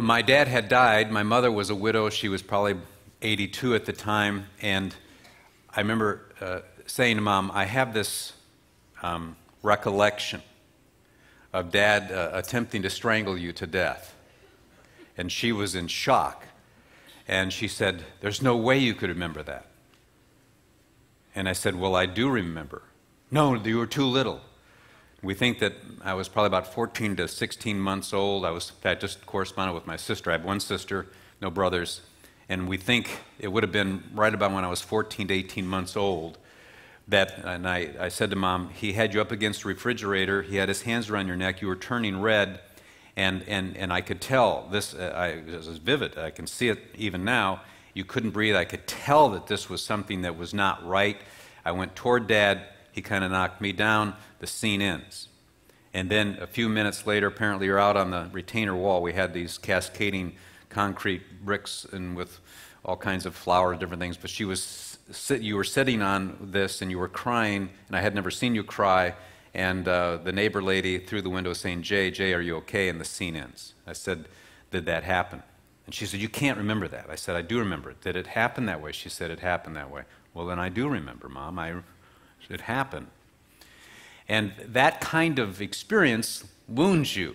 my dad had died. My mother was a widow. She was probably 82 at the time. And I remember saying to Mom, I have this recollection of Dad attempting to strangle you to death. And she was in shock. And she said, there's no way you could remember that. And I said, well, I do remember. No, you were too little. We think that I was probably about 14 to 16 months old. I just corresponded with my sister. I have one sister, no brothers. And we think it would have been right about when I was 14 to 18 months old and I said to Mom, he had you up against the refrigerator. He had his hands around your neck. You were turning red. And I could tell this, it was vivid. I can see it even now. You couldn't breathe. I could tell that this was something that was not right. I went toward Dad. He kind of knocked me down. The scene ends. And then a few minutes later, apparently you're out on the retainer wall. We had these cascading concrete bricks and with all kinds of flowers, different things. But you were sitting on this and you were crying, and I had never seen you cry. And the neighbor lady through the window saying, Jay, are you okay? And the scene ends. I said, did that happen? And she said, you can't remember that. I said, I do remember it. Did it happen that way? She said, it happened that way. Well, then I do remember, Mom. It happened. And that kind of experience wounds you.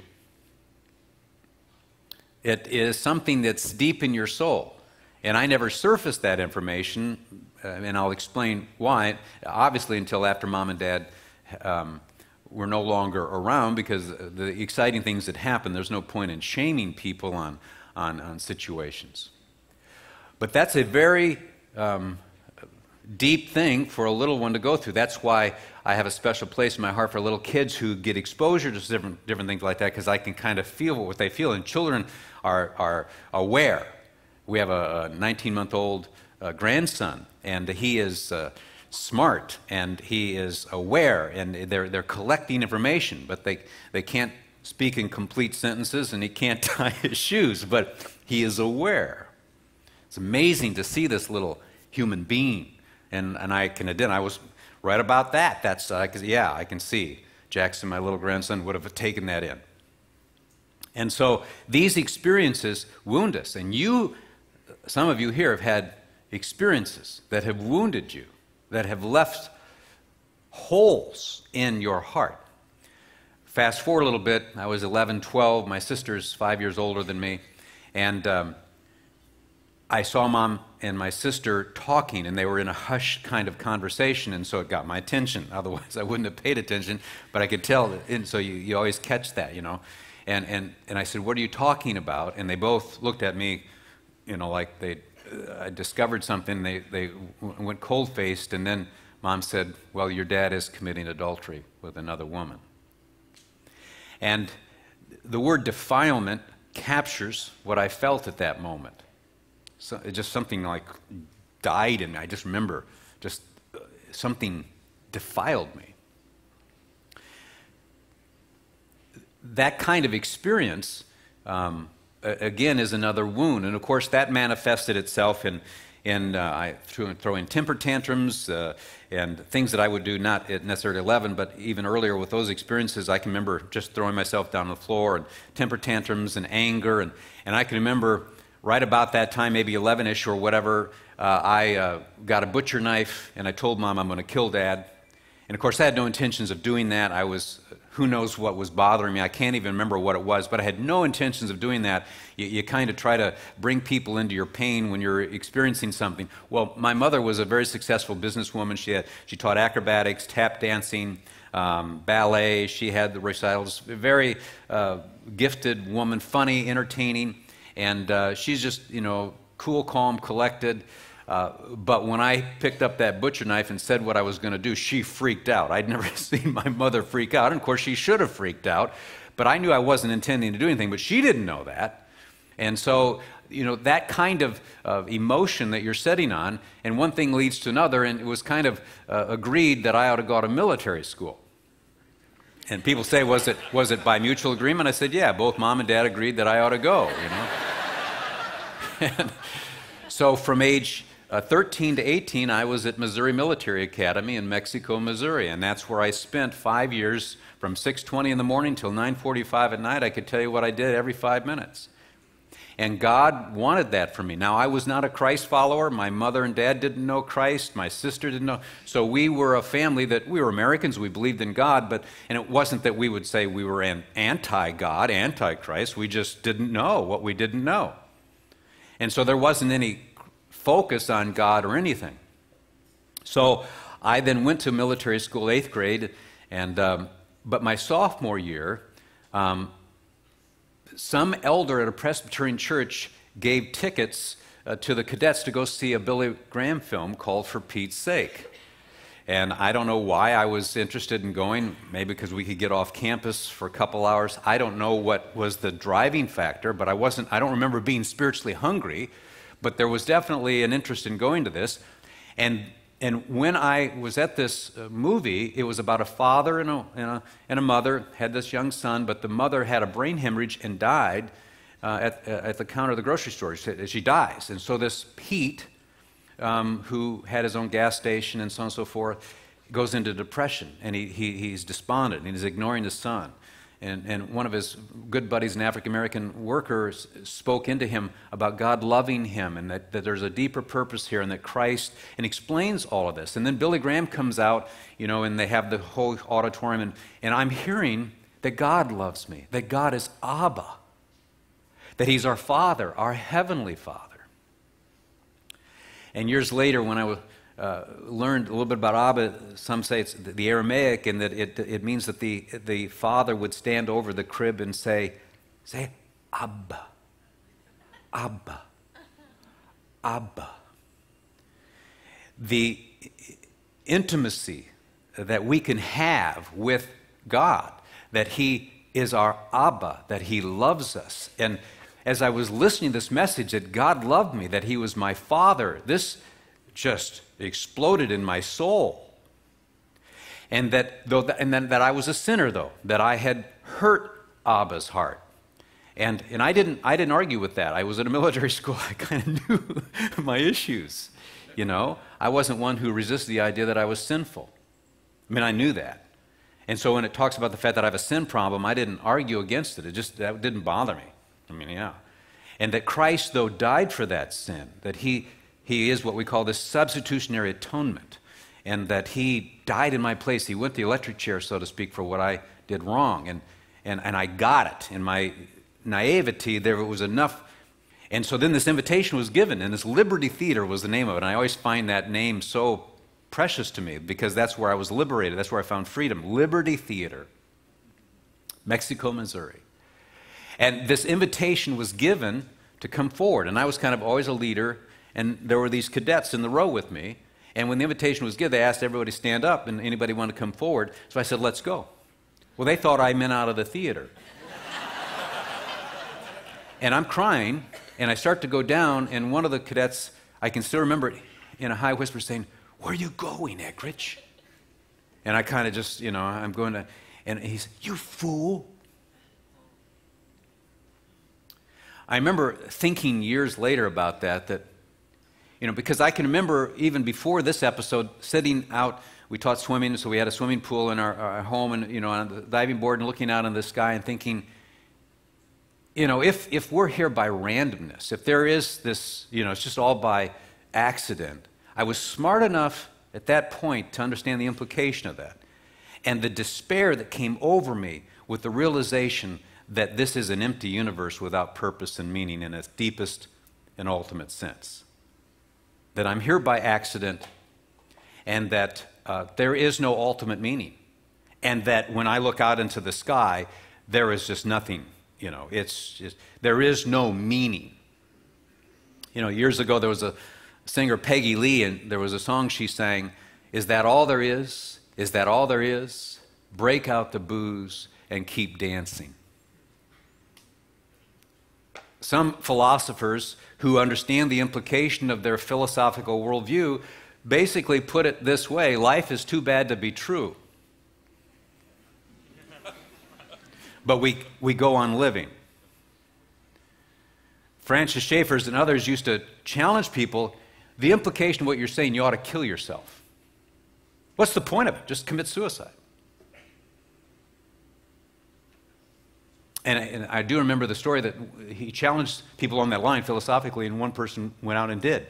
It is something that's deep in your soul. And I never surfaced that information, and I'll explain why, obviously until after Mom and Dad were no longer around, because the exciting things that happened, there's no point in shaming people on situations. But that's a very deep thing for a little one to go through. That's why I have a special place in my heart for little kids who get exposure to different things like that, because I can kind of feel what they feel. And children are aware. We have a 19-month-old grandson, and he is smart, and he is aware, and they're collecting information, but they can't speak in complete sentences, and he can't tie his shoes, but he is aware. It's amazing to see this little human being, and I can identify. I was right about that. I can see Jackson, my little grandson, would have taken that in. And so these experiences wound us, and some of you here have had experiences that have wounded you, that have left holes in your heart. Fast forward a little bit, I was 11, 12, my sister's 5 years older than me, and I saw Mom and my sister talking, and they were in a hushed kind of conversation, and so it got my attention. Otherwise, I wouldn't have paid attention, but I could tell, and so you always catch that, you know. And I said, what are you talking about? And they both looked at me, you know, like I discovered something. They went cold-faced, and then Mom said, well, your dad is committing adultery with another woman. And the word defilement captures what I felt at that moment. So it just something like died in me. I just remember just something defiled me. That kind of experience, again, is another wound. And of course, that manifested itself in throwing temper tantrums and things that I would do, not at necessarily 11, but even earlier with those experiences. I can remember just throwing myself down on the floor and temper tantrums and anger. And I can remember right about that time, maybe 11-ish or whatever, I got a butcher knife and I told Mom I'm going to kill Dad. And of course, I had no intentions of doing that. Who knows what was bothering me. I can't even remember what it was, but I had no intentions of doing that. You kind of try to bring people into your pain when you're experiencing something. Well, my mother was a very successful businesswoman. She taught acrobatics, tap dancing, ballet. She had the recitals. Very gifted woman, funny, entertaining, and she's just, you know, cool, calm, collected. But when I picked up that butcher knife and said what I was going to do, she freaked out. I'd never seen my mother freak out. And of course, she should have freaked out. But I knew I wasn't intending to do anything. But she didn't know that. And so, you know, that kind of emotion that you're sitting on, and one thing leads to another, and it was kind of agreed that I ought to go to military school. And people say, was it by mutual agreement? I said, yeah, both Mom and Dad agreed that I ought to go, you know. And so from age 13 to 18, I was at Missouri Military Academy in Mexico, Missouri, and that's where I spent 5 years from 6:20 in the morning till 9:45 at night. I could tell you what I did every 5 minutes. And God wanted that for me. Now, I was not a Christ follower. My mother and dad didn't know Christ. My sister didn't know. So we were a family that, we were Americans. We believed in God. And it wasn't that we would say we were an anti-God, anti-Christ. We just didn't know what we didn't know. And so there wasn't any focus on God or anything. So I then went to military school, 8th grade, but my sophomore year, some elder at a Presbyterian church gave tickets to the cadets to go see a Billy Graham film called For Pete's Sake. And I don't know why I was interested in going, maybe because we could get off campus for a couple hours. I don't know what was the driving factor, but I don't remember being spiritually hungry, but there was definitely an interest in going to this. And when I was at this movie, it was about a father and a mother, had this young son, but the mother had a brain hemorrhage and died at the counter of the grocery store. She dies. And so this Pete, who had his own gas station and so on and so forth, goes into depression, and he's despondent, and he's ignoring his son. And one of his good buddies, an African-American worker, spoke into him about God loving him and that there's a deeper purpose here and that Christ, and explains all of this. And then Billy Graham comes out, and they have the whole auditorium, and I'm hearing that God loves me, that God is Abba, that He's our Father, our Heavenly Father. And years later, when I learned a little bit about Abba, some say it's the Aramaic, and that it means that the father would stand over the crib and say Abba, Abba, Abba. The intimacy that we can have with God, that He is our Abba, that He loves us. And as I was listening to this message that God loved me, that He was my Father, this just exploded in my soul. And that I was a sinner, though, that I had hurt Abba's heart. And I didn't argue with that. I was at a military school. I kind of knew my issues, I wasn't one who resisted the idea that I was sinful. I mean, I knew that. And so when it talks about the fact that I have a sin problem, I didn't argue against it. That didn't bother me. I mean, yeah. And that Christ, though, died for that sin, that He is what we call this substitutionary atonement, and that He died in my place. He went the electric chair, so to speak, for what I did wrong. And I got it. In my naivety, there was enough. And so then this invitation was given, and this Liberty Theater was the name of it. And I always find that name so precious to me because that's where I was liberated. That's where I found freedom. Liberty Theater, Mexico, Missouri. And this invitation was given to come forward. And I was kind of always a leader, and there were these cadets in the row with me. And when the invitation was given, they asked everybody to stand up, and anybody wanted to come forward. So I said, let's go. Well, they thought I meant out of the theater. And I'm crying, and I start to go down, and one of the cadets, I can still remember it in a high whisper saying, where are you going, Eggerich? And I kind of just, I'm going to, and he said, you fool. I remember thinking years later about that, because I can remember even before this episode sitting out, we taught swimming, so we had a swimming pool in our home and, on the diving board and looking out in the sky and thinking, if we're here by randomness, if there is this, it's just all by accident. I was smart enough at that point to understand the implication of that. And the despair that came over me with the realization that this is an empty universe without purpose and meaning in its deepest and ultimate sense. That I'm here by accident, and that there is no ultimate meaning. And that when I look out into the sky, there is just nothing, there is no meaning. Years ago there was a singer, Peggy Lee, and there was a song she sang, is that all there is? Is that all there is? Break out the booze and keep dancing. Some philosophers who understand the implication of their philosophical worldview basically put it this way: life is too bad to be true. But we go on living. Francis Schaeffer's and others used to challenge people, the implication of what you're saying, you ought to kill yourself. What's the point of it? Just commit suicide. And I do remember the story that he challenged people on that line philosophically, and one person went out and did.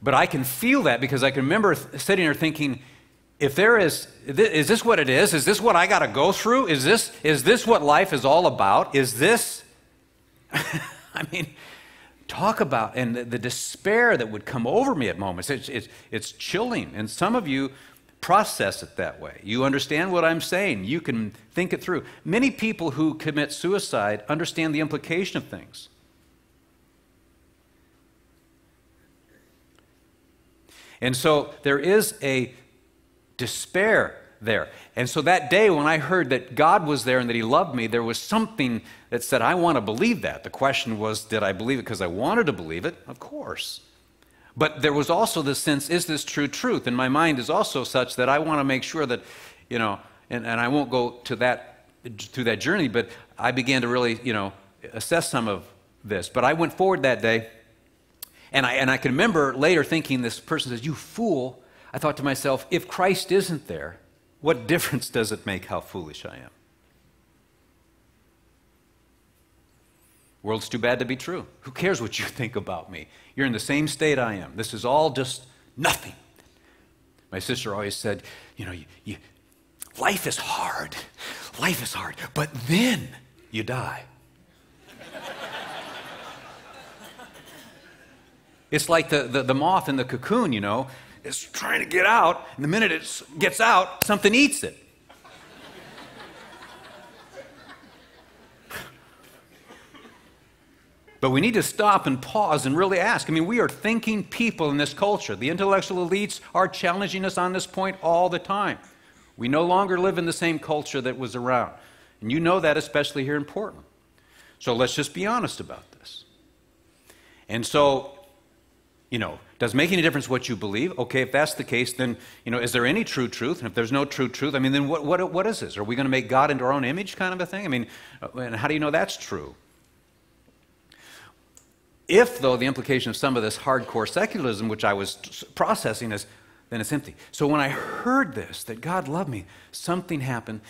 But I can feel that because I can remember sitting there thinking, if there is this what it is? Is this what I got to go through? Is this what life is all about? Is this, I mean, talk about, and the despair that would come over me at moments, it's chilling. And some of you process it that way. You understand what I'm saying. You can think it through. Many people who commit suicide understand the implication of things. And so there is a despair there. And so that day when I heard that God was there and that he loved me, there was something that said, I want to believe that. The question was, did I believe it because I wanted to believe it? Of course. But there was also the sense, is this true truth? And my mind is also such that I want to make sure that, you know, and I won't go to that, through that journey, but I began to really, you know, assess some of this. But I went forward that day, and I can remember later thinking, this person says, you fool. I thought to myself, if Christ isn't there, what difference does it make how foolish I am? World's too bad to be true. Who cares what you think about me? You're in the same state I am. This is all just nothing. My sister always said, you know, life is hard. Life is hard. But then you die. It's like the moth in the cocoon, you know. It's trying to get out, and the minute it gets out, something eats it. But we need to stop and pause and really ask. I mean, we are thinking people in this culture. The intellectual elites are challenging us on this point all the time. We no longer live in the same culture that was around. And you know that, especially here in Portland. So let's just be honest about this. And so, you know, does it make any difference what you believe? Okay, if that's the case, then, you know, is there any true truth? And if there's no true truth, I mean, then what is this? Are we going to make God into our own image kind of a thing? I mean, and how do you know that's true? If, though, the implication of some of this hardcore secularism, which I was processing, is, then it's empty. So when I heard this, that God loved me, something happened.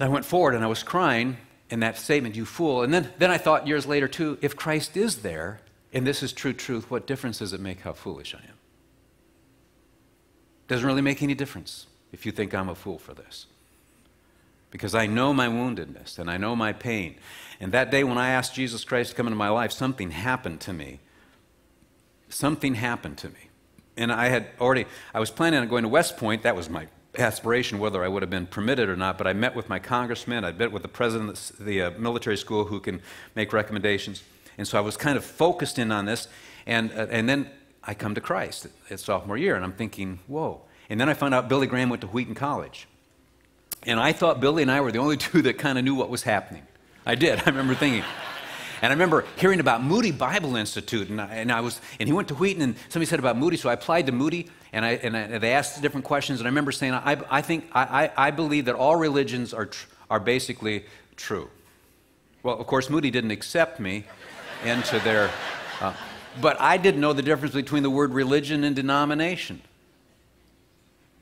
I went forward and I was crying in that statement, you fool. And then I thought years later, too, if Christ is there, and this is true truth, what difference does it make how foolish I am? Doesn't really make any difference if you think I'm a fool for this. Because I know my woundedness and I know my pain. And that day when I asked Jesus Christ to come into my life, something happened to me. Something happened to me. And I was planning on going to West Point. That was my aspiration, whether I would have been permitted or not. But I met with my congressman. I met with the president of the military school who can make recommendations. And so I was kind of focused in on this. And then I come to Christ at sophomore year. And I'm thinking, whoa. And then I found out Billy Graham went to Wheaton College. And I thought Billy and I were the only two that kind of knew what was happening. I did. I remember thinking. And I remember hearing about Moody Bible Institute, and he went to Wheaton, and somebody said about Moody, so I applied to Moody, and they asked different questions, and I remember saying, I believe that all religions are basically true. Well, of course, Moody didn't accept me into their, but I didn't know the difference between the word religion and denomination.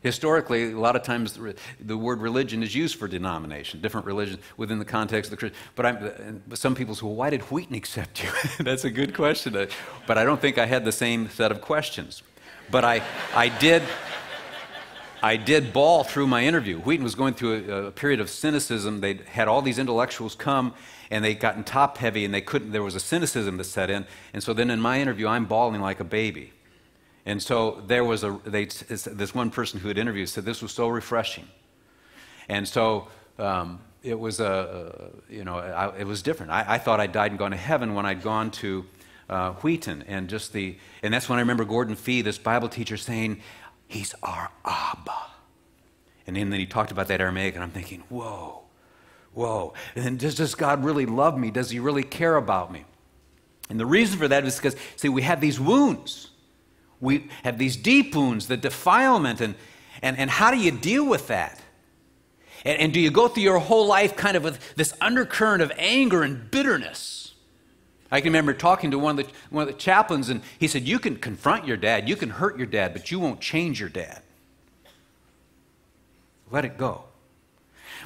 Historically, a lot of times the word religion is used for denomination, different religions within the context of the Christian. But some people say, well, why did Wheaton accept you? That's a good question. But I don't think I had the same set of questions. But I did bawl through my interview. Wheaton was going through a period of cynicism. They had all these intellectuals come, and they'd gotten top heavy, and there was a cynicism that set in. And so then in my interview, I'm bawling like a baby. And so there was this one person who had interviewed said this was so refreshing, and so it was it was different. I thought I'd died and gone to heaven when I'd gone to Wheaton, and that's when I remember Gordon Fee, this Bible teacher, saying, "He's our Abba," and then he talked about that Aramaic, and I'm thinking, whoa, and then does God really love me? Does He really care about me? And the reason for that is because, see, we have these wounds. We have these deep wounds, the defilement, and how do you deal with that? And do you go through your whole life kind of with this undercurrent of anger and bitterness? I can remember talking to one of the chaplains, and he said, you can confront your dad, you can hurt your dad, but you won't change your dad. Let it go.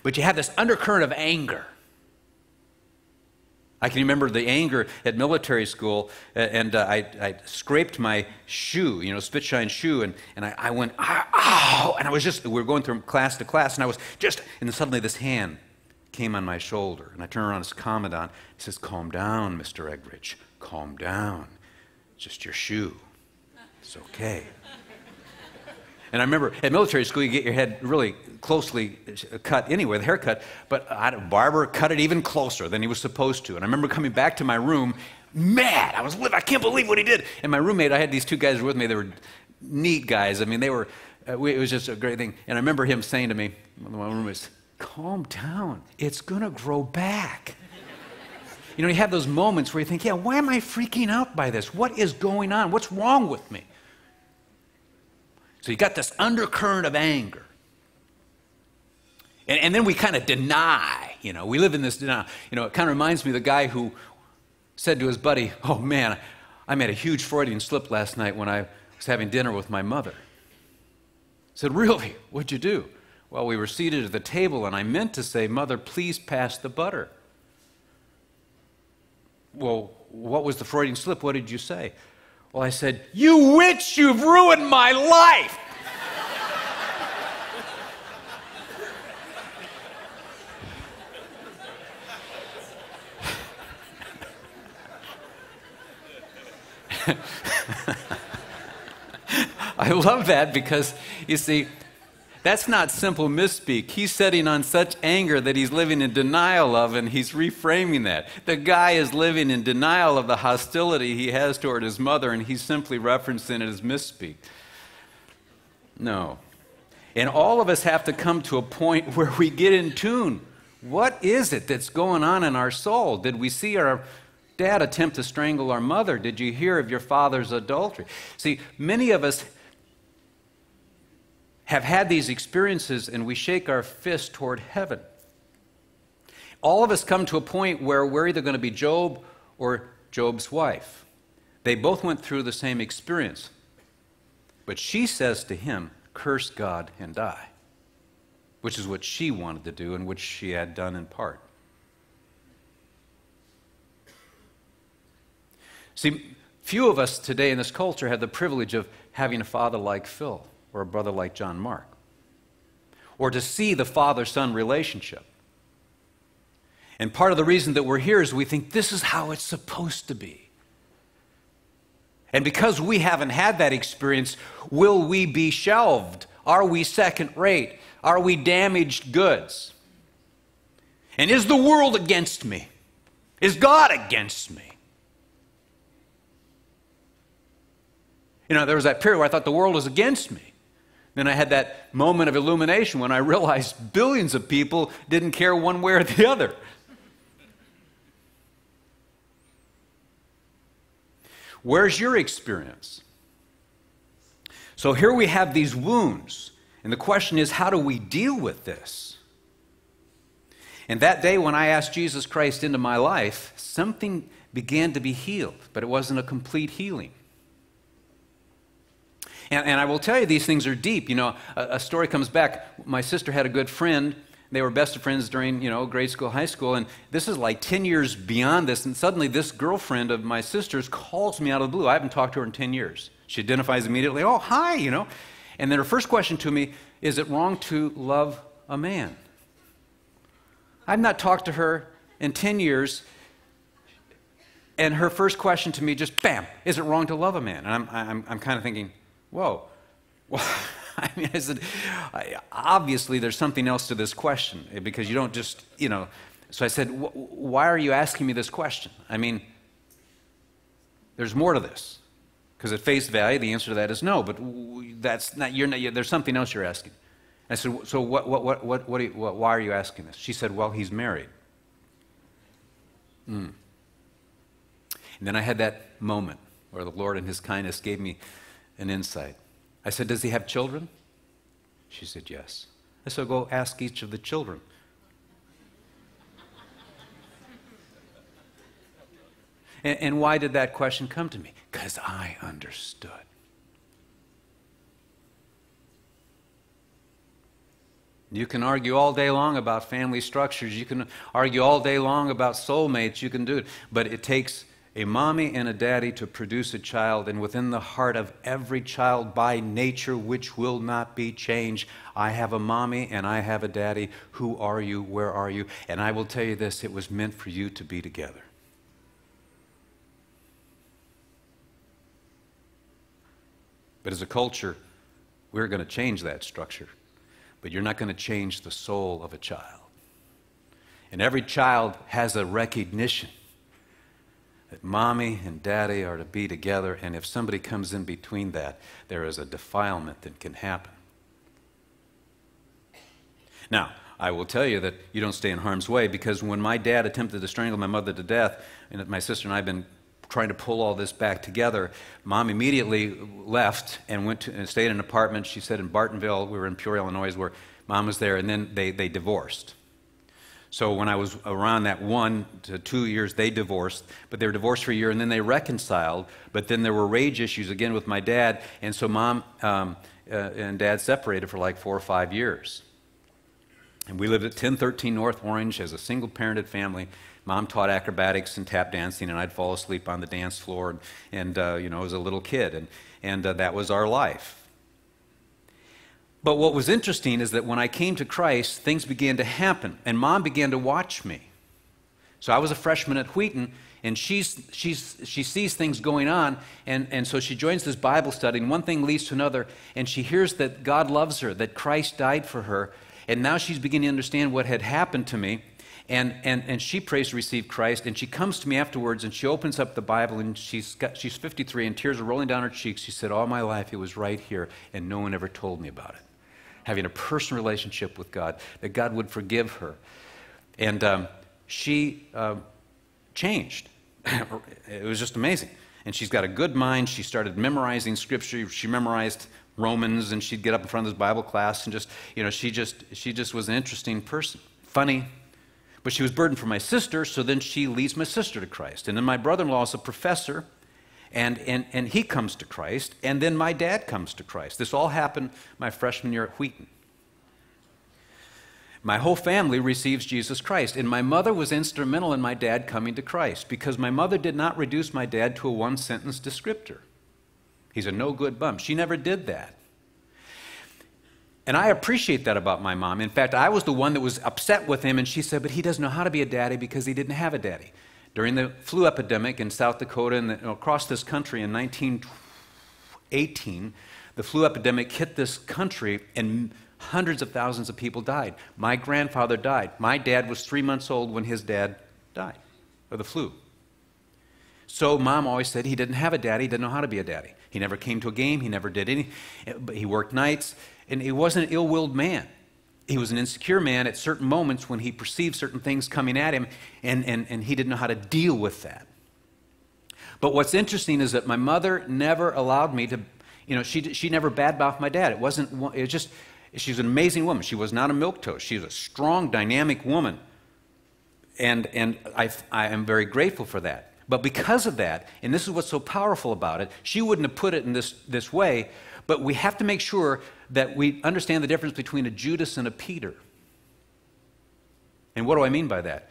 But you have this undercurrent of anger. I can remember the anger at military school, and I scraped my shoe, spit-shine shoe, and I went, ow, and we were going from class to class, and and then suddenly this hand came on my shoulder, and I turned around as Commandant. He says, calm down, Mr. Eggerich, calm down. It's just your shoe. It's okay. And I remember at military school, you get your head really closely cut anyway, the haircut, but barber cut it even closer than he was supposed to. And I remember coming back to my room, mad. I can't believe what he did. And my roommate, I had these two guys with me. They were neat guys. I mean, it was just a great thing. And I remember him saying to me, one of my roommates, calm down. It's going to grow back. You have those moments where you think, yeah, why am I freaking out by this? What is going on? What's wrong with me? So you got this undercurrent of anger. And then we kind of deny, we live in this denial. It kind of reminds me of the guy who said to his buddy, oh man, I made a huge Freudian slip last night when I was having dinner with my mother. I said, really? What'd you do? Well, we were seated at the table and I meant to say, Mother, please pass the butter. Well, what was the Freudian slip? What did you say? Well, I said, you witch, you've ruined my life. I love that because, you see, that's not simple misspeak. He's setting on such anger that he's living in denial of, and he's reframing that. The guy is living in denial of the hostility he has toward his mother, and he's simply referencing it as misspeak. No. And all of us have to come to a point where we get in tune. What is it that's going on in our soul? Did we see our dad attempt to strangle our mother? Did you hear of your father's adultery? See, many of us have had these experiences and we shake our fist toward heaven. All of us come to a point where we're either going to be Job or Job's wife. They both went through the same experience. But she says to him, curse God and die, which is what she wanted to do and which she had done in part. See, few of us today in this culture have the privilege of having a father like Phil or a brother like John Mark, or to see the father-son relationship. And part of the reason that we're here is we think this is how it's supposed to be. And because we haven't had that experience, will we be shelved? Are we second rate? Are we damaged goods? And is the world against me? Is God against me? There was that period where I thought the world was against me. Then I had that moment of illumination when I realized billions of people didn't care one way or the other. Where's your experience? So here we have these wounds, and the question is, how do we deal with this? And that day when I asked Jesus Christ into my life, something began to be healed, but it wasn't a complete healing. And I will tell you, these things are deep. A story comes back. My sister had a good friend. They were best of friends during, grade school, high school. And this is like 10 years beyond this. And suddenly this girlfriend of my sister's calls me out of the blue. I haven't talked to her in 10 years. She identifies immediately, oh, hi, And then her first question to me, is it wrong to love a man? I've not talked to her in 10 years. And her first question to me just, bam, is it wrong to love a man? And I'm kind of thinking, whoa. Well, I said, obviously there's something else to this question because you don't just, So I said, why are you asking me this question? There's more to this. Because at face value, the answer to that is no, but that's not, there's something else you're asking. I said, so why are you asking this? She said, well, he's married. And then I had that moment where the Lord in his kindness gave me an insight. I said, does he have children? She said, yes. I said, go ask each of the children. And why did that question come to me? Because I understood. You can argue all day long about family structures. You can argue all day long about soulmates. You can do it. But it takes a mommy and a daddy to produce a child, and within the heart of every child by nature, which will not be changed, I have a mommy and I have a daddy. Who are you? Where are you? And I will tell you this, it was meant for you to be together. But as a culture, we're going to change that structure. But you're not going to change the soul of a child. And every child has a recognition that mommy and daddy are to be together, and if somebody comes in between that, there is a defilement that can happen. Now, I will tell you that you don't stay in harm's way, because when my dad attempted to strangle my mother to death, and my sister and I have been trying to pull all this back together, Mom immediately left and went to and stayed in an apartment, she said, in Bartonville. We were in Peoria, Illinois, where Mom was there, and then they divorced. So when I was around that 1 to 2 years, they divorced, but they were divorced for a year, and then they reconciled, but then there were rage issues again with my dad, and so Mom and Dad separated for like 4 or 5 years. And we lived at 1013 North Orange as a single-parented family. Mom taught acrobatics and tap dancing, and I'd fall asleep on the dance floor, and you know, as a little kid, and that was our life. But what was interesting is that when I came to Christ, things began to happen, and Mom began to watch me. So I was a freshman at Wheaton, and she sees things going on, and so she joins this Bible study, and one thing leads to another, and she hears that God loves her, that Christ died for her, and now she's beginning to understand what had happened to me, and she prays to receive Christ, and she comes to me afterwards, and she opens up the Bible, and she's 53, and tears are rolling down her cheeks. She said, all my life it was right here, and no one ever told me about it. Having a personal relationship with God, that God would forgive her. And she changed. It was just amazing. And she's got a good mind. She started memorizing Scripture. She memorized Romans, and she'd get up in front of this Bible class, and just, you know, she just was an interesting person. Funny. But she was burdened for my sister, so then she leads my sister to Christ. And then my brother-in-law is a professor, and he comes to Christ, and then my dad comes to Christ. This all happened my freshman year at Wheaton. My whole family receives Jesus Christ, and my mother was instrumental in my dad coming to Christ, because my mother did not reduce my dad to a one-sentence descriptor. He's a no-good bum. She never did that. And I appreciate that about my mom. In fact, I was the one that was upset with him, and she said, but he doesn't know how to be a daddy because he didn't have a daddy. During the flu epidemic in South Dakota and across this country in 1918, the flu epidemic hit this country, and hundreds of thousands of people died. My grandfather died. My dad was 3 months old when his dad died of the flu. So Mom always said he didn't have a daddy, he didn't know how to be a daddy. He never came to a game, he never did anything. He worked nights, and he wasn't an ill-willed man. He was an insecure man at certain moments when he perceived certain things coming at him, and he didn't know how to deal with that. But what's interesting is that my mother never allowed me to, you know, she never badmouthed my dad. She was an amazing woman. She was not a milquetoast. She was a strong, dynamic woman. And I am very grateful for that. But because of that, and this is what's so powerful about it, she wouldn't have put it in this way, but we have to make sure that we understand the difference between a Judas and a Peter. And what do I mean by that?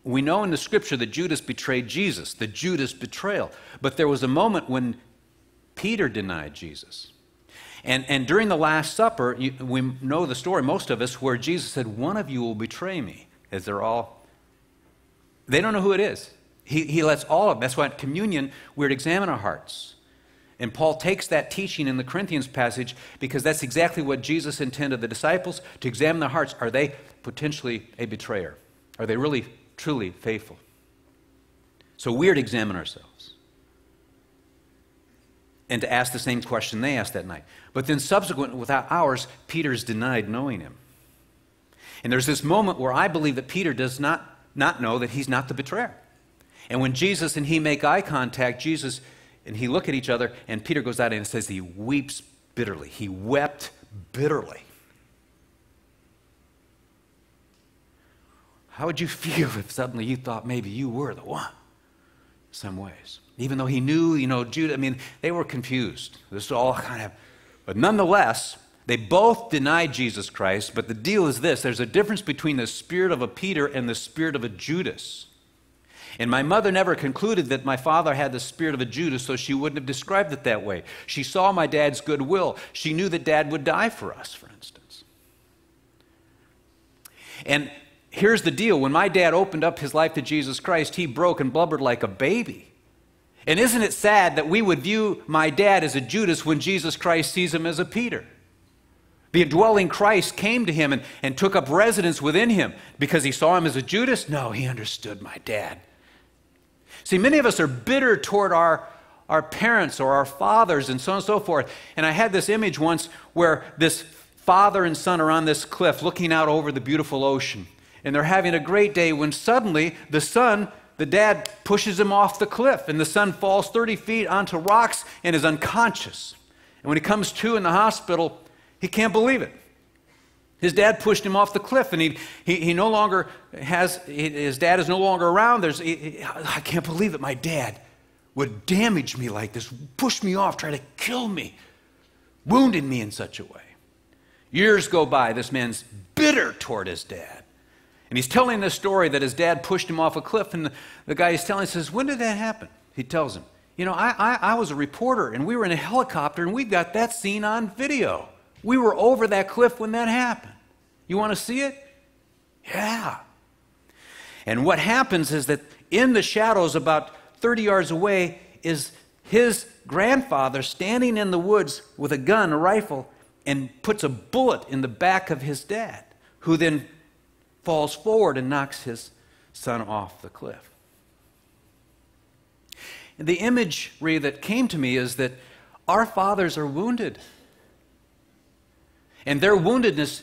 We know in the Scripture that Judas betrayed Jesus, the Judas betrayal. But there was a moment when Peter denied Jesus. And during the Last Supper, we know the story, most of us, where Jesus said, one of you will betray me. As they don't know who it is. He lets all of them. That's why at communion, we're to examine our hearts. And Paul takes that teaching in the Corinthians passage because that's exactly what Jesus intended the disciples to examine their hearts. Are they potentially a betrayer? Are they really, truly faithful? So we're to examine ourselves and to ask the same question they asked that night. But then subsequent, without hours, Peter's denied knowing him. And there's this moment where I believe that Peter does not know that he's not the betrayer. And when Jesus and he make eye contact, Jesus and he look at each other, and Peter goes out and it says he weeps bitterly. He wept bitterly. How would you feel if suddenly you thought maybe you were the one? In some ways. Even though he knew, Judah, they were confused. This is all kind of, but nonetheless, They both denied Jesus Christ, but the deal is this. There's a difference between the spirit of a Peter and the spirit of a Judas. And my mother never concluded that my father had the spirit of a Judas, so she wouldn't have described it that way. She saw my dad's goodwill. She knew that Dad would die for us, for instance. And here's the deal. When my dad opened up his life to Jesus Christ, he broke and blubbered like a baby. And isn't it sad that we would view my dad as a Judas when Jesus Christ sees him as a Peter? The indwelling Christ came to him and took up residence within him because he saw him as a Judas? No, he understood my dad. See, many of us are bitter toward our parents or our fathers and so on and so forth. And I had this image once where this father and son are on this cliff looking out over the beautiful ocean. And they're having a great day when suddenly the dad pushes him off the cliff. And the son falls 30 feet onto rocks and is unconscious. And when he comes to in the hospital, he can't believe it. His dad pushed him off the cliff, and he no longer has, his dad is no longer around. I can't believe that my dad would damage me like this, push me off, try to kill me, wounded me in such a way. Years go by, this man's bitter toward his dad. And he's telling this story that his dad pushed him off a cliff, and the guy he's telling says, when did that happen? He tells him, you know, I was a reporter, and we were in a helicopter, and we've got that scene on video. We were over that cliff when that happened. You want to see it? Yeah. And what happens is that in the shadows about 30 yards away is his grandfather standing in the woods with a gun, a rifle, and puts a bullet in the back of his dad, who then falls forward and knocks his son off the cliff. And the imagery that came to me is that our fathers are wounded. And their woundedness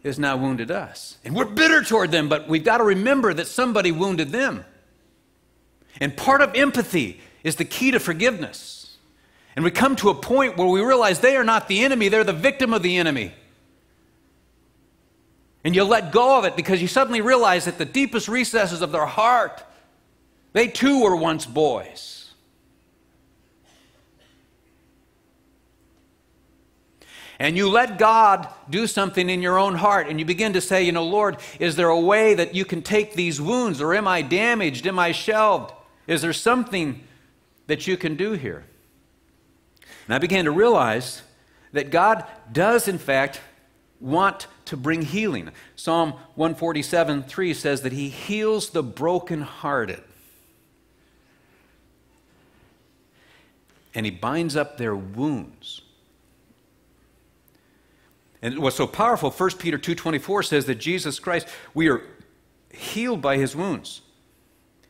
has now wounded us. And we're bitter toward them, but we've got to remember that somebody wounded them. And part of empathy is the key to forgiveness. And we come to a point where we realize they are not the enemy, they're the victim of the enemy. And you let go of it because you suddenly realize that the deepest recesses of their heart, they too were once boys. And you let God do something in your own heart, and you begin to say, you know, Lord, is there a way that you can take these wounds, or am I damaged? Am I shelved? Is there something that you can do here? And I began to realize that God does, in fact, want to bring healing. Psalm 147:3 says that He heals the brokenhearted. And He binds up their wounds. And what's so powerful, 1 Peter 2:24 says that Jesus Christ, we are healed by His wounds.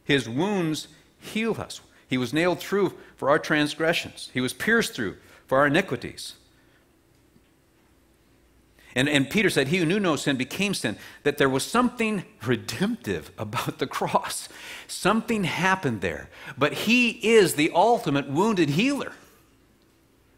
His wounds heal us. He was nailed through for our transgressions. He was pierced through for our iniquities. And Peter said, he who knew no sin became sin, that there was something redemptive about the cross. Something happened there. But He is the ultimate wounded healer.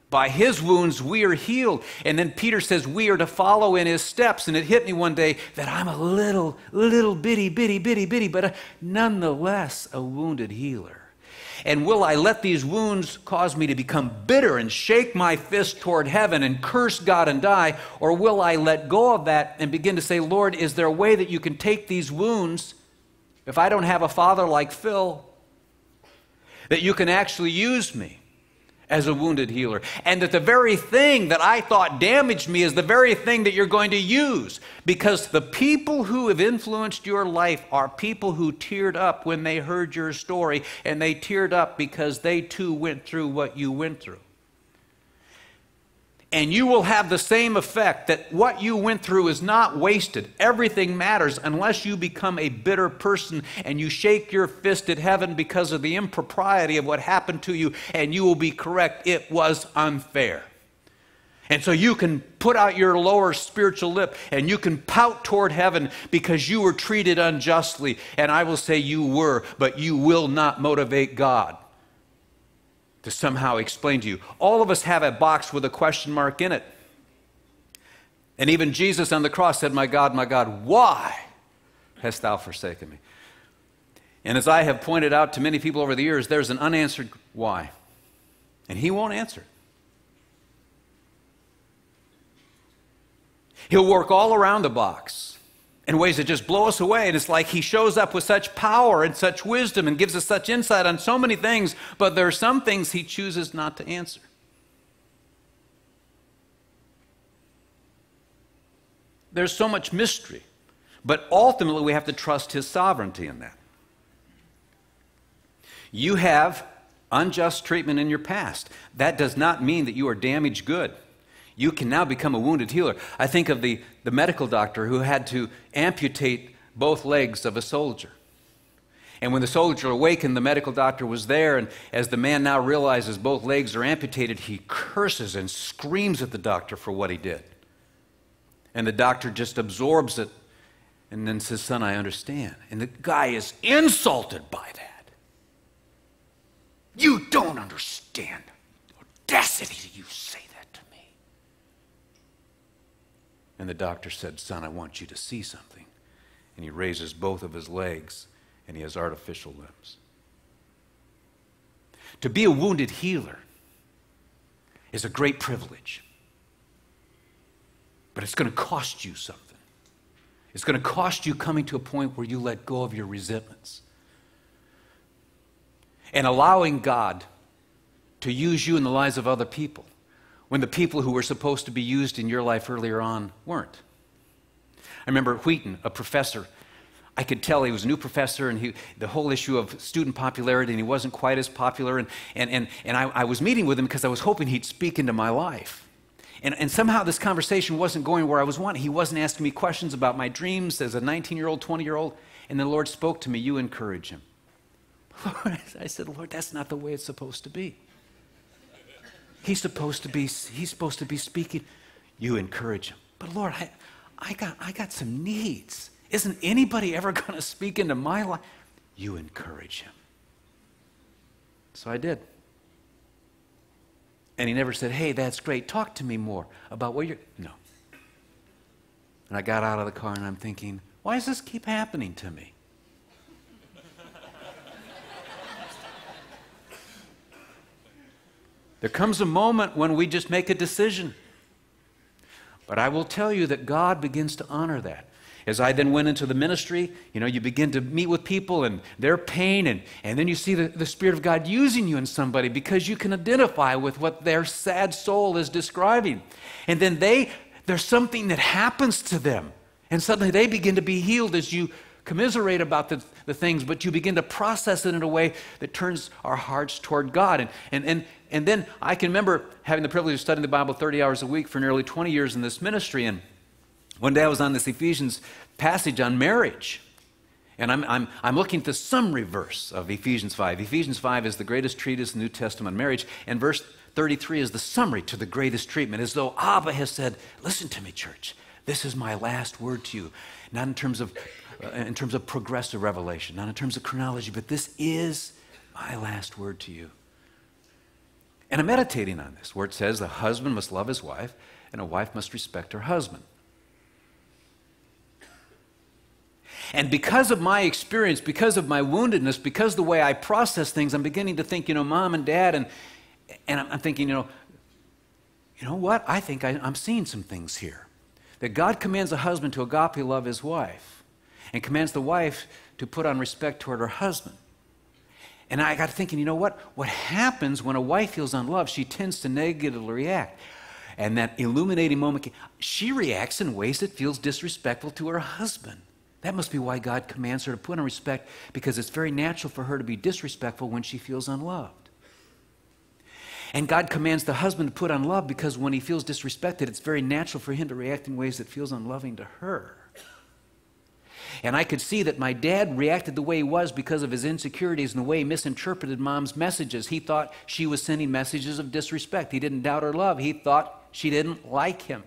By His wounds we are healed. And then Peter says we are to follow in His steps. And it hit me one day that I'm a little bitty, but nonetheless a wounded healer. And will I let these wounds cause me to become bitter and shake my fist toward heaven and curse God and die? Or will I let go of that and begin to say, Lord, is there a way that you can take these wounds, if I don't have a father like Phil, that you can actually use me as a wounded healer, and that the very thing that I thought damaged me is the very thing that you're going to use, because the people who have influenced your life are people who teared up when they heard your story, and they teared up because they too went through what you went through. And you will have the same effect, that what you went through is not wasted. Everything matters unless you become a bitter person and you shake your fist at heaven because of the impropriety of what happened to you, and you will be correct. It was unfair. And so you can put out your lower spiritual lip and you can pout toward heaven because you were treated unjustly. And I will say you were, but you will not motivate God to somehow explain to you. All of us have a box with a question mark in it. And even Jesus on the cross said, my God, why hast thou forsaken me? And as I have pointed out to many people over the years, there's an unanswered why. And He won't answer it. He'll work all around the box in ways that just blow us away. And it's like he shows up with such power and such wisdom and gives us such insight on so many things, but there are some things he chooses not to answer. There's so much mystery, but ultimately we have to trust his sovereignty in that. You have unjust treatment in your past. That does not mean that you are damaged good. You can now become a wounded healer. I think of the medical doctor who had to amputate both legs of a soldier. And when the soldier awakened, the medical doctor was there, and as the man now realizes both legs are amputated, he curses and screams at the doctor for what he did. And the doctor just absorbs it and then says, "Son, I understand." And the guy is insulted by that. "You don't understand. Audacity that you say that to me." And the doctor said, "Son, I want you to see something." And he raises both of his legs, and he has artificial limbs. To be a wounded healer is a great privilege. But it's going to cost you something. It's going to cost you coming to a point where you let go of your resentments and allowing God to use you in the lives of other people when the people who were supposed to be used in your life earlier on weren't. I remember Wheaton, a professor. I could tell he was a new professor, and the whole issue of student popularity, and he wasn't quite as popular. And I was meeting with him because I was hoping he'd speak into my life. And somehow this conversation wasn't going where I was wanting. He wasn't asking me questions about my dreams as a 19-year-old, 20-year-old. And the Lord spoke to me, "You encourage him." I said, "Lord, that's not the way it's supposed to be. He's supposed to be speaking. You encourage him." "But Lord, I got some needs. Isn't anybody ever going to speak into my life?" "You encourage him." So I did. And he never said, "Hey, that's great. Talk to me more about what you're..." No. And I got out of the car and I'm thinking, why does this keep happening to me? There comes a moment when we just make a decision. But I will tell you that God begins to honor that. As I then went into the ministry, you begin to meet with people and their pain, and then you see the Spirit of God using you in somebody because you can identify with what their sad soul is describing. And then there's something that happens to them, and suddenly they begin to be healed as you commiserate about the things, but you begin to process it in a way that turns our hearts toward God. And then I can remember having the privilege of studying the Bible 30 hours a week for nearly 20 years in this ministry, and one day I was on this Ephesians passage on marriage, and I'm looking at the summary verse of Ephesians 5. Ephesians 5 is the greatest treatise in the New Testament on marriage, and verse 33 is the summary to the greatest treatment, as though Abba has said, "Listen to me, church. This is my last word to you." Not in terms of progressive revelation, not in terms of chronology, but this is my last word to you. And I'm meditating on this, where it says the husband must love his wife, and a wife must respect her husband. And because of my experience, because of my woundedness, because of the way I process things, I'm beginning to think, Mom and Dad, and I'm thinking, you know what? I think I'm seeing some things here. That God commands a husband to agape love his wife, and commands the wife to put on respect toward her husband. And I got thinking, you know what? What happens when a wife feels unloved? She tends to negatively react. And that illuminating moment, she reacts in ways that feels disrespectful to her husband. That must be why God commands her to put on respect, because it's very natural for her to be disrespectful when she feels unloved. And God commands the husband to put on love because when he feels disrespected, it's very natural for him to react in ways that feels unloving to her. And I could see that my dad reacted the way he was because of his insecurities and the way he misinterpreted Mom's messages. He thought she was sending messages of disrespect. He didn't doubt her love. He thought she didn't like him.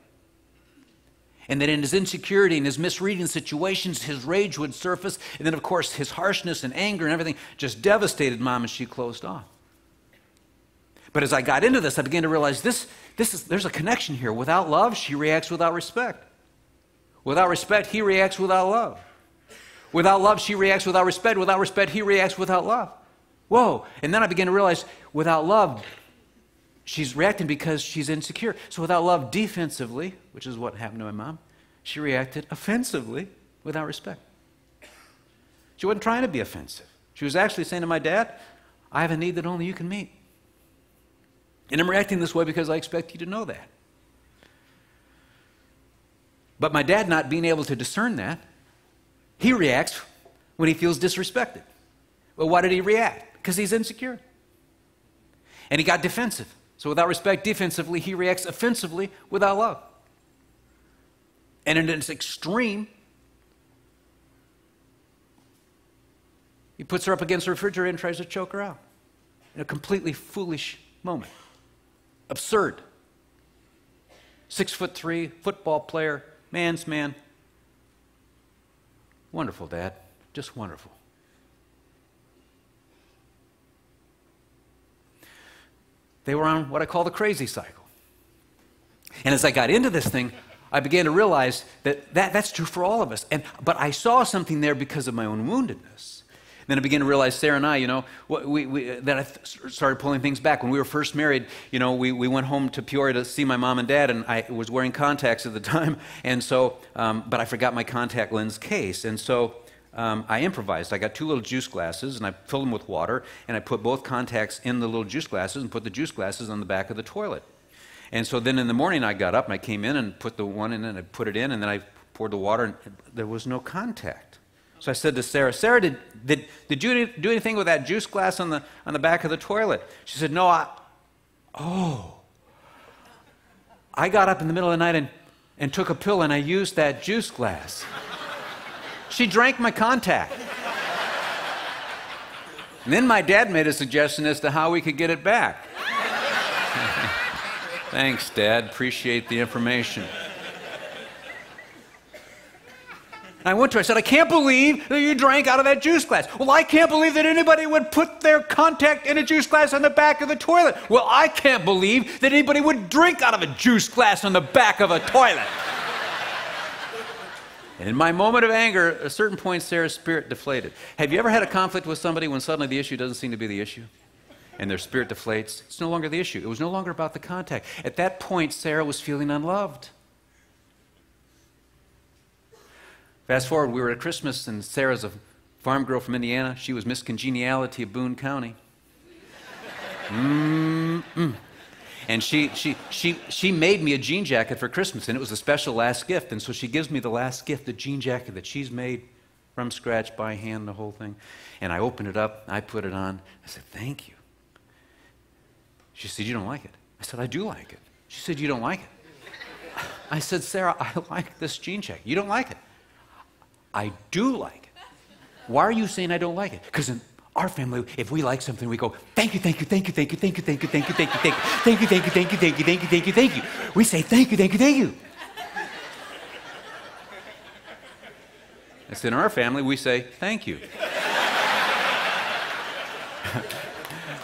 And that in his insecurity and his misreading situations, his rage would surface. And then, of course, his harshness and anger and everything just devastated Mom, and she closed off. But as I got into this, I began to realize there's a connection here. Without love, she reacts without respect. Without respect, he reacts without love. Without love, she reacts without respect. Without respect, he reacts without love. Whoa. And then I began to realize without love, she's reacting because she's insecure. So without love defensively, which is what happened to my mom, she reacted offensively without respect. She wasn't trying to be offensive. She was actually saying to my dad, I have a need that only you can meet. And I'm reacting this way because I expect you to know that. But my dad, not being able to discern that, he reacts when he feels disrespected. Well, why did he react? Because he's insecure. And he got defensive. So without respect, defensively, he reacts offensively without love. And in its extreme, he puts her up against the refrigerator and tries to choke her out. In a completely foolish moment. Absurd. 6'3", football player, man's man. Wonderful, Dad. Just wonderful. They were on what I call the crazy cycle. And as I got into this thing, I began to realize that that's true for all of us. But I saw something there because of my own woundedness. Then I began to realize, Sarah and I, that I started pulling things back. When we were first married, we went home to Peoria to see my mom and dad, and I was wearing contacts at the time, and so, but I forgot my contact lens case, and so I improvised. I got 2 little juice glasses, and I filled them with water, and I put both contacts in the little juice glasses and put the juice glasses on the back of the toilet. And so then in the morning I got up, and I came in and put the one in, and I put it in, and then I poured the water, and there was no contact. So I said to Sarah, Sarah, did you do anything with that juice glass on the back of the toilet? She said, no, I got up in the middle of the night and took a pill and I used that juice glass. She drank my contact. And then my dad made a suggestion as to how we could get it back. Thanks, Dad. Appreciate the information. I went to her, I said, I can't believe that you drank out of that juice glass. Well, I can't believe that anybody would put their contact in a juice glass on the back of the toilet. Well, I can't believe that anybody would drink out of a juice glass on the back of a toilet. And in my moment of anger, at a certain point, Sarah's spirit deflated. Have you ever had a conflict with somebody when suddenly the issue doesn't seem to be the issue? And their spirit deflates? It's no longer the issue. It was no longer about the contact. At that point, Sarah was feeling unloved. Fast forward, we were at Christmas, and Sarah's a farm girl from Indiana. She was Miss Congeniality of Boone County. And she made me a jean jacket for Christmas, and it was a special last gift. And so she gives me the last gift, the jean jacket that she's made from scratch, by hand, the whole thing. And I opened it up, I put it on. I said, thank you. She said, you don't like it? I said, I do like it. She said, you don't like it? I said, Sarah, I like this jean jacket. You don't like it? I do like it. Why are you saying I don't like it? Because in our family, if we like something, we go, thank you, thank you, thank you, thank you, thank you, thank you, thank you, thank you, thank you, thank you, thank you, thank you, thank you, thank you, thank you, thank you. We say thank you, thank you, thank you. It's in our family, we say thank you.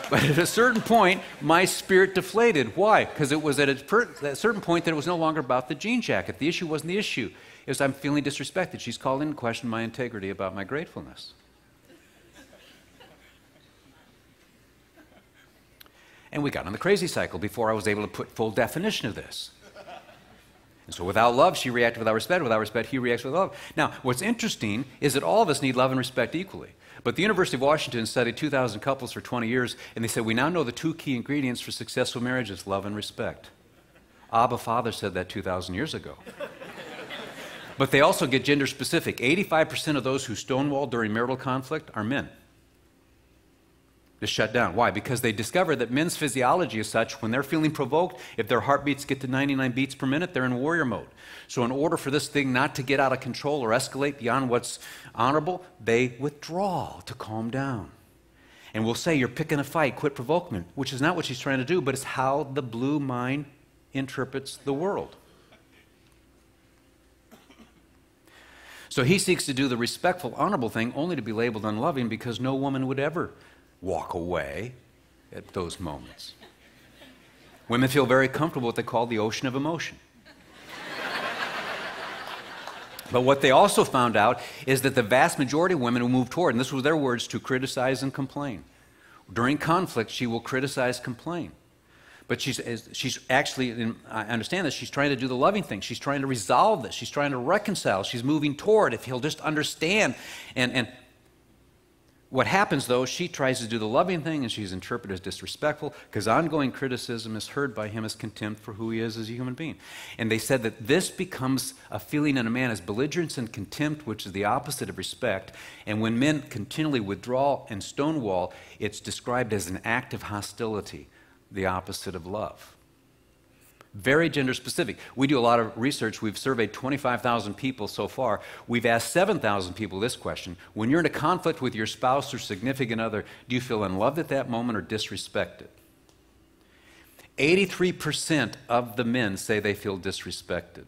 But at a certain point, my spirit deflated. Why? Because it was at a certain point that it was no longer about the jean jacket. The issue wasn't the issue. It was I'm feeling disrespected. She's calling into question my integrity about my gratefulness. And we got on the crazy cycle before I was able to put full definition of this. And so without love, she reacted without respect. Without respect, he reacts with love. Now, what's interesting is that all of us need love and respect equally. But the University of Washington studied 2,000 couples for 20 years, and they said, we now know the 2 key ingredients for successful marriages, love and respect. Abba Father said that 2,000 years ago. But they also get gender specific. 85% of those who stonewall during marital conflict are men. Just shut down. Why? Because they discovered that men's physiology is such, when they're feeling provoked, if their heartbeats get to 99 beats per minute, they're in warrior mode. So in order for this thing not to get out of control or escalate beyond what's honorable, they withdraw to calm down. And we'll say, you're picking a fight, quit provoking me, which is not what she's trying to do, but it's how the blue mind interprets the world. So he seeks to do the respectful, honorable thing only to be labeled unloving, because no woman would ever walk away at those moments. Women feel very comfortable with what they call the ocean of emotion. But what they also found out is that the vast majority of women who move toward, and this was their words, to criticize and complain. During conflict, she will criticize, complain. But she's actually, and I understand this, she's trying to do the loving thing. She's trying to resolve this. She's trying to reconcile. She's moving toward, if he'll just understand. And what happens, though, she tries to do the loving thing, and she's interpreted as disrespectful, because ongoing criticism is heard by him as contempt for who he is as a human being. And they said that this becomes a feeling in a man as belligerence and contempt, which is the opposite of respect. And when men continually withdraw and stonewall, it's described as an act of hostility, the opposite of love. Very gender specific. We do a lot of research. We've surveyed 25,000 people so far. We've asked 7,000 people this question. When you're in a conflict with your spouse or significant other, do you feel unloved at that moment or disrespected? 83% of the men say they feel disrespected.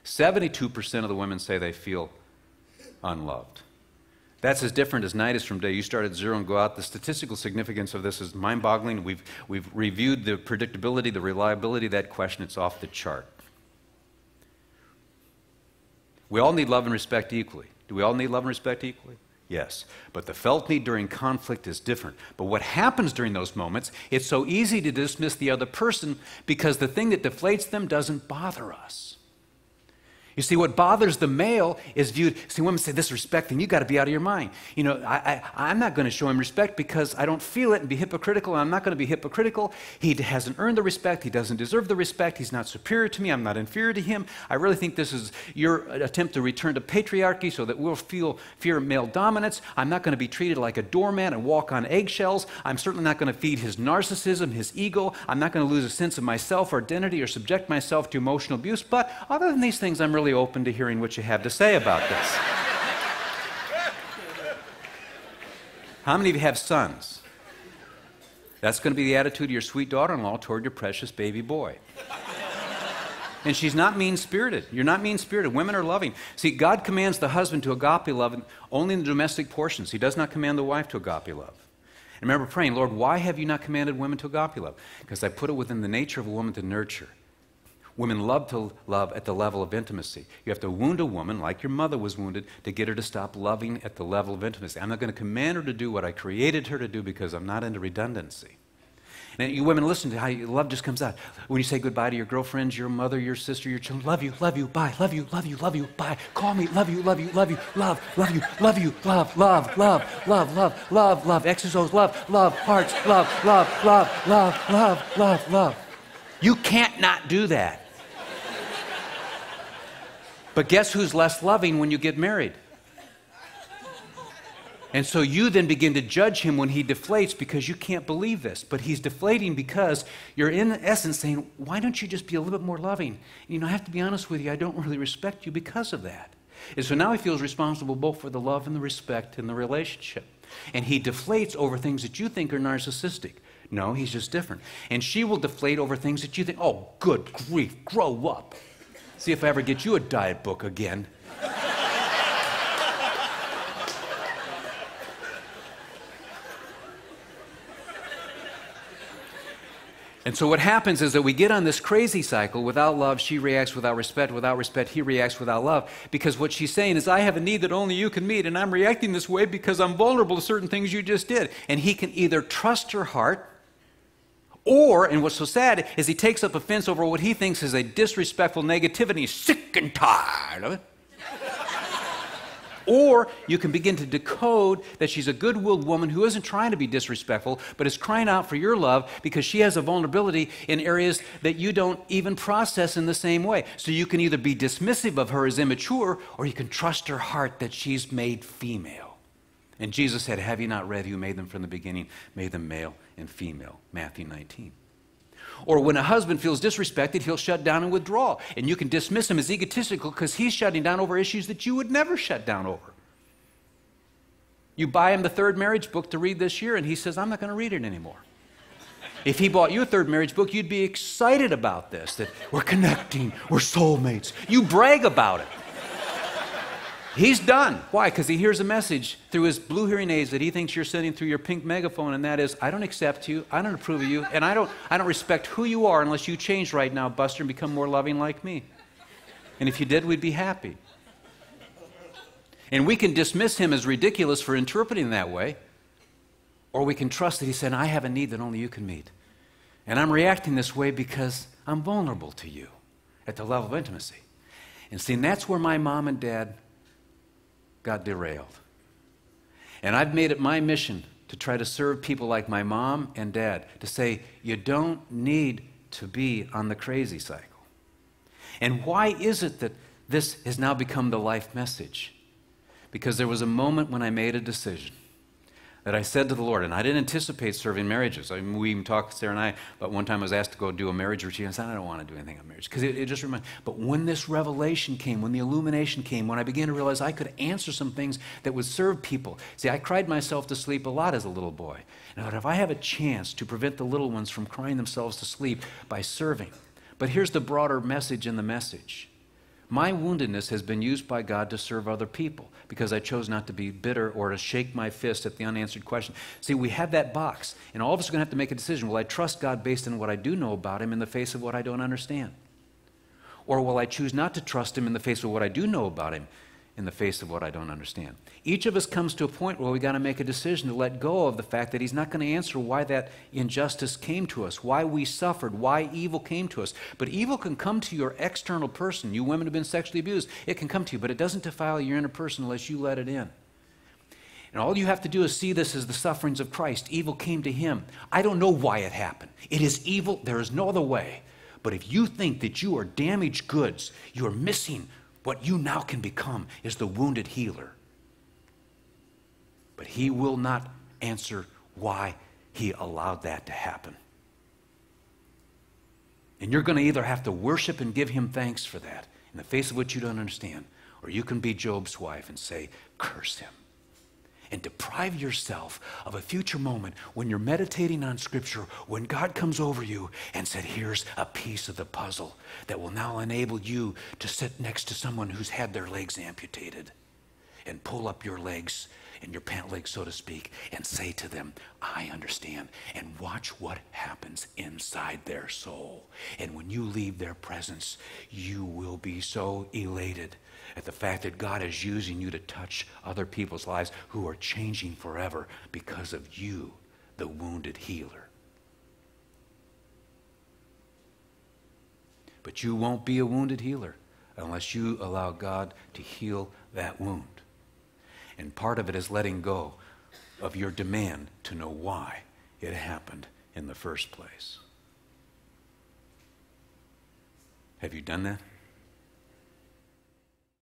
72% of the women say they feel unloved. That's as different as night is from day. You start at zero and go out. The statistical significance of this is mind-boggling. We've reviewed the predictability, the reliability of that question. It's off the chart. We all need love and respect equally. Do we all need love and respect equally? Yes. But the felt need during conflict is different. But what happens during those moments, it's so easy to dismiss the other person because the thing that deflates them doesn't bother us. You see, what bothers the male is viewed, see, women say, this respect thing, you got to be out of your mind. You know, I'm not going to show him respect because I don't feel it and be hypocritical, and I'm not going to be hypocritical. He hasn't earned the respect. He doesn't deserve the respect. He's not superior to me. I'm not inferior to him. I really think this is your attempt to return to patriarchy so that we'll fear male dominance. I'm not going to be treated like a doormat and walk on eggshells. I'm certainly not going to feed his narcissism, his ego. I'm not going to lose a sense of myself or identity or subject myself to emotional abuse. But other than these things, I'm really open to hearing what you have to say about this. How many of you have sons? That's going to be the attitude of your sweet daughter-in-law toward your precious baby boy. And she's not mean-spirited. You're not mean-spirited. Women are loving. See, God commands the husband to agape love only in the domestic portions. He does not command the wife to agape love. And remember praying, Lord, why have you not commanded women to agape love? Because I put it within the nature of a woman to nurture. Women love to love at the level of intimacy. You have to wound a woman like your mother was wounded to get her to stop loving at the level of intimacy. I'm not going to command her to do what I created her to do because I'm not into redundancy. And you women, listen to how love just comes out. When you say goodbye to your girlfriends, your mother, your sister, your children, love you, bye, love you, bye, call me, love you, love, you, love you, love you, love, exosomes, love, hearts, love. You can't not do that. But guess who's less loving when you get married? And so you then begin to judge him when he deflates because you can't believe this. But he's deflating because you're in essence saying, why don't you just be a little bit more loving? You know, I have to be honest with you, I don't really respect you because of that. And so now he feels responsible both for the love and the respect in the relationship. And he deflates over things that you think are narcissistic. No, he's just different. And she will deflate over things that you think, oh, good grief, grow up. See if I ever get you a diet book again. And so what happens is that we get on this crazy cycle. Without love, she reacts without respect. Without respect, he reacts without love. Because what she's saying is, I have a need that only you can meet, and I'm reacting this way because I'm vulnerable to certain things you just did. And he can either trust her heart, or, and what's so sad, is he takes up offense over what he thinks is a disrespectful negativity. He's sick and tired of it. Or you can begin to decode that she's a good-willed woman who isn't trying to be disrespectful, but is crying out for your love because she has a vulnerability in areas that you don't even process in the same way. So you can either be dismissive of her as immature, or you can trust her heart that she's made female. And Jesus said, have you not read who made them from the beginning, made them male and female, Matthew 19. Or when a husband feels disrespected, he'll shut down and withdraw. And you can dismiss him as egotistical because he's shutting down over issues that you would never shut down over. You buy him the third marriage book to read this year, and he says, I'm not going to read it anymore. If he bought you a third marriage book, you'd be excited about this, that we're connecting, we're soulmates. You brag about it. He's done. Why? Because he hears a message through his blue hearing aids that he thinks you're sending through your pink megaphone, and that is, I don't accept you, I don't approve of you, and I don't respect who you are unless you change right now, Buster, and become more loving like me. And if you did, we'd be happy. And we can dismiss him as ridiculous for interpreting that way, or we can trust that he said, I have a need that only you can meet. And I'm reacting this way because I'm vulnerable to you at the level of intimacy. And see, and that's where my mom and dad got derailed. And I've made it my mission to try to serve people like my mom and dad, to say, you don't need to be on the crazy cycle. And why is it that this has now become the life message? Because there was a moment when I made a decision that I said to the Lord, and I didn't anticipate serving marriages. I mean, we even talked, Sarah and I, but one time I was asked to go do a marriage retreat. I said, I don't want to do anything on marriage, because it just reminded. But when this revelation came, when the illumination came, when I began to realize I could answer some things that would serve people. See, I cried myself to sleep a lot as a little boy. And I thought, if I have a chance to prevent the little ones from crying themselves to sleep by serving. But here's the broader message in the message. My woundedness has been used by God to serve other people because I chose not to be bitter or to shake my fist at the unanswered question. See, we have that box, and all of us are going to have to make a decision. Will I trust God based on what I do know about him in the face of what I don't understand? Or will I choose not to trust him in the face of what I do know about him in the face of what I don't understand? Each of us comes to a point where we got to make a decision to let go of the fact that he's not going to answer why that injustice came to us, why we suffered, why evil came to us. But evil can come to your external person. You women who have been sexually abused, it can come to you, but it doesn't defile your inner person unless you let it in. And all you have to do is see this as the sufferings of Christ. Evil came to him. I don't know why it happened. It is evil. There is no other way. But if you think that you are damaged goods, you are missing what you now can become is the wounded healer. But he will not answer why he allowed that to happen. And you're going to either have to worship and give him thanks for that in the face of what you don't understand, or you can be Job's wife and say, curse him. And deprive yourself of a future moment when you're meditating on Scripture, when God comes over you and said, here's a piece of the puzzle that will now enable you to sit next to someone who's had their legs amputated and pull up your legs and your pant legs, so to speak, and say to them, I understand, and watch what happens inside their soul. And when you leave their presence, you will be so elated at the fact that God is using you to touch other people's lives who are changing forever because of you, the wounded healer. But you won't be a wounded healer unless you allow God to heal that wound. And part of it is letting go of your demand to know why it happened in the first place. Have you done that?